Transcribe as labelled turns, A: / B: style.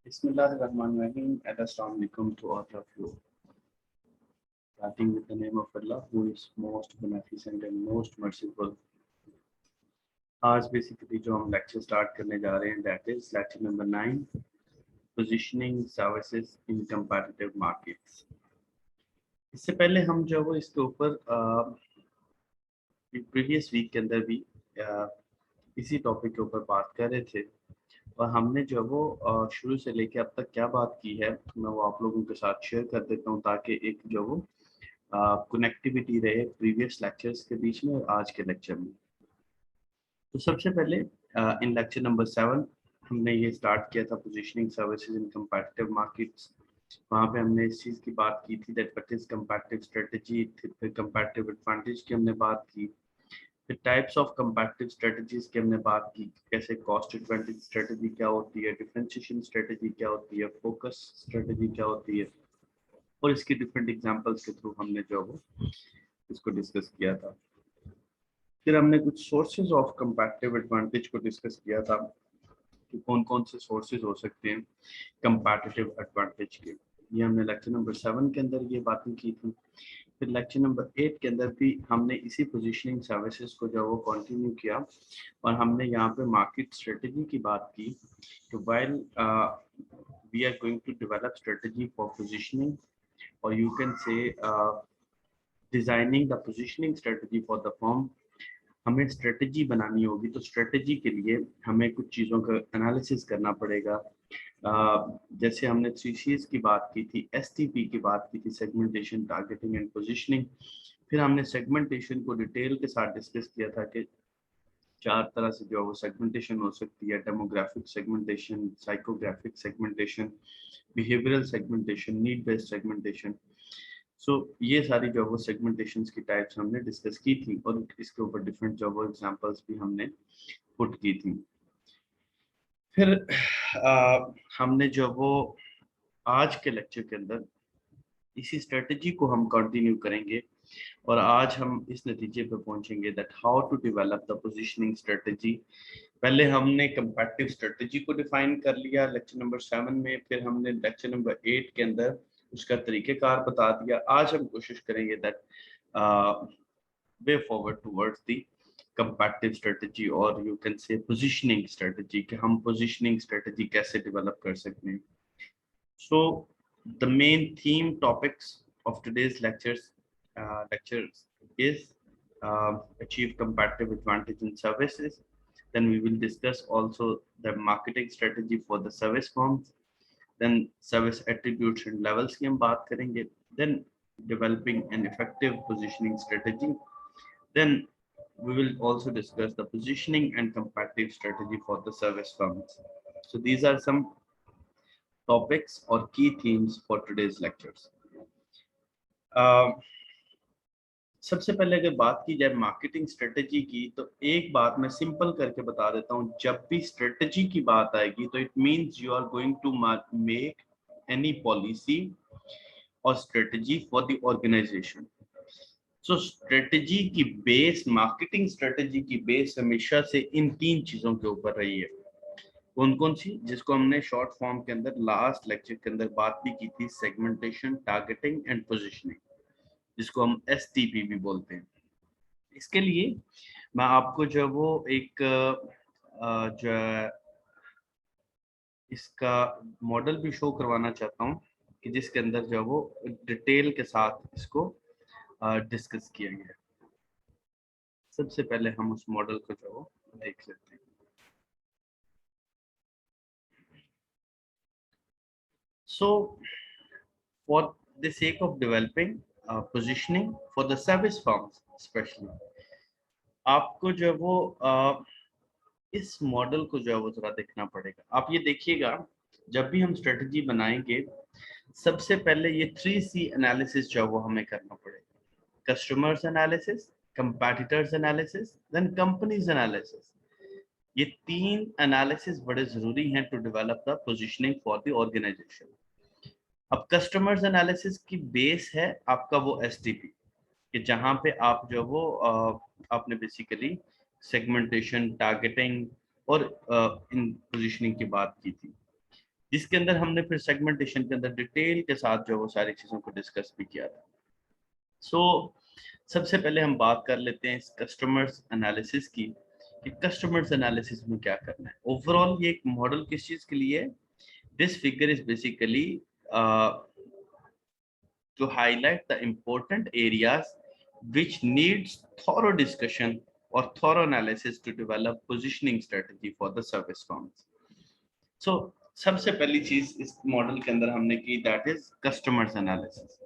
A: Bismillahirrahmanirrahim and Assalamu alaikum to all of you. Starting with the name of Allah, who is most beneficent and most merciful. आज basically जो हम lecture start करने जा रहे हैं that is lecture number 9, positioning services in competitive markets. इससे पहले हम जो वो इसके ऊपर प्रीवियस वीक के अंदर भी इसी टॉपिक के ऊपर बात कर रहे थे और हमने जो वो शुरू से लेके अब तक क्या बात की है मैं वो आप लोगों के साथ शेयर कर देता हूँ ताकि एक जो वो कनेक्टिविटी रहे प्रीवियस लेक्चर्स के बीच में और आज के लेक्चर में। तो सबसे पहले इन लेक्चर नंबर 7 हमने ये स्टार्ट किया था positioning services in competitive markets. वहाँ पे हमने इस चीज़ की बात की थी that what is competitive strategy, फिर कंपैटिटिव एडवांटेज की हमने बात की, फिर टाइप्स ऑफ कंपैटिटिव स्ट्रेटजीज की हमने बात की, कैसे कॉस्ट एडवांटेज स्ट्रेटजी क्या होती है, डिफरेंशिएशन स्ट्रेटजी क्या होती है, फोकस स्ट्रेटजी क्या होती है और इसकी डिफरेंट एग्जांपल्स के थ्रू हमने जो वो इसको डिस्कस किया था। फिर हमने कुछ सोर्सेज ऑफ कंपैटिटिव एडवांटेज को डिस्कस किया था कि कौन कौन से सोर्सेज हो सकते हैं कंपैटिटिव एडवांटेज के। ये हमने लेक्चर नंबर 7 के अंदर ये बातें की थी। फिर लेक्चर नंबर 8 के अंदर भी हमने इसी पोजीशनिंग सर्विसेज को जो वो कंटिन्यू किया और हमने यहाँ पे मार्केट स्ट्रेटजी की बात की। तो while we are going to develop strategy for positioning और you can say designing the positioning strategy for the firm. हमें स्ट्रेटजी बनानी होगी तो स्ट्रेटजी के लिए हमें कुछ चीज़ों का एनालिसिस करना पड़ेगा। जैसे हमने 3Cs की बात की थी, STP की बात की थी, सेगमेंटेशन, टारगेटिंग एंड पोजीशनिंग। फिर हमने सेगमेंटेशन को डिटेल के साथ डिस्कस किया था कि 4 तरह से जो वो सेगमेंटेशन हो सकती है, demographic segmentation, psychographic segmentation, behavioural segmentation, need based segmentation. So ये सारी जो वो सेगमेंटेशंस की टाइप्स हमने डिस्कस की थी और इसके ऊपर डिफरेंट जो वो एग्जांपल्स भी हमने पुट की थी। फिर हमने जो वो आज के लेक्चर के अंदर इसी स्ट्रेटजी को हम कंटिन्यू करेंगे और आज हम इस नतीजे पे पहुंचेंगे that how to develop the positioning strategy. पहले हमने कंपैटिटिव स्ट्रेटजी को डिफाइन कर लिया लेक्चर नंबर 7 में, फिर हमने लेक्चर नंबर 8 के अंदर उसका तरीकेकार बता दिया। आज हम कोशिश करेंगे that way forward towards the competitive strategy और you can say positioning strategy कि हम पोजीशनिंग स्ट्रेटजी कैसे डेवलप कर सकते हैं। सो the main theme topics of today's lectures is achieve competitive advantage in services. Then we will discuss also the marketing strategy for the service firms. Then service attributes and levels की हम बात करेंगे. Then developing an effective positioning strategy. Then we will also discuss the positioning and competitive strategy for the service firms. So these are some topics or key themes for today's lectures. सबसे पहले अगर बात की जाए marketing strategy की तो एक बात मैं सिंपल करके बता देता हूँ, जब भी स्ट्रेटजी की बात आएगी तो it means you are going to make any policy और strategy for the organisation. So strategy की बेस, मार्केटिंग स्ट्रेटजी की बेस हमेशा से इन 3 चीजों के ऊपर रही है। कौन कौन सी, जिसको हमने शॉर्ट फॉर्म के अंदर लास्ट लेक्चर के अंदर बात भी की थी, सेगमेंटेशन, टारगेटिंग एंड पोजीशनिंग, जिसको हम STP भी बोलते हैं। इसके लिए मैं आपको जो वो एक जो इसका मॉडल भी शो करवाना चाहता हूँ कि जिसके अंदर जो वो डिटेल के साथ इसको डिस्कस किया गया है। सबसे पहले हम उस मॉडल को जो वो देख लेते हैं। So for the sake of developing positioning for the service firms especially, आपको जो वो इस मॉडल को जो है वो थोड़ा देखना पड़ेगा। आप ये देखिएगा, जब भी हम स्ट्रेटजी बनाएंगे सबसे पहले ये 3C एनालिसिस जो है वो हमें करना पड़ेगा, customers analysis, competitors analysis, then companies analysis. ये 3 एनालिसिस बड़े जरूरी हैं to develop the positioning for the organisation. अब कस्टमर्स एनालिसिस की बेस है आपका वो STP, कि जहां पे आप जो वो आपने बेसिकली सेगमेंटेशन, टारगेटिंग और इन पोजीशनिंग की बात की थी। जिसके अंदर हमने फिर सेगमेंटेशन के अंदर डिटेल के साथ जो वो सारी चीज़ों को डिस्कस भी किया था। सो सबसे पहले हम बात कर लेते हैं इस कस्टमर्स एनालिसिस की कि कस्टमर्स एनालिसिस में क्या करना है। ओवरऑल ये एक मॉडल किस चीज़ के लिए है? This figure is basically to highlight the important areas which needs thorough discussion or thorough analysis to develop positioning strategy for the service firms. So सबसे पहली चीज इस मॉडल के अंदर हमने की दैट इज कस्टमर्स एनालिसिस।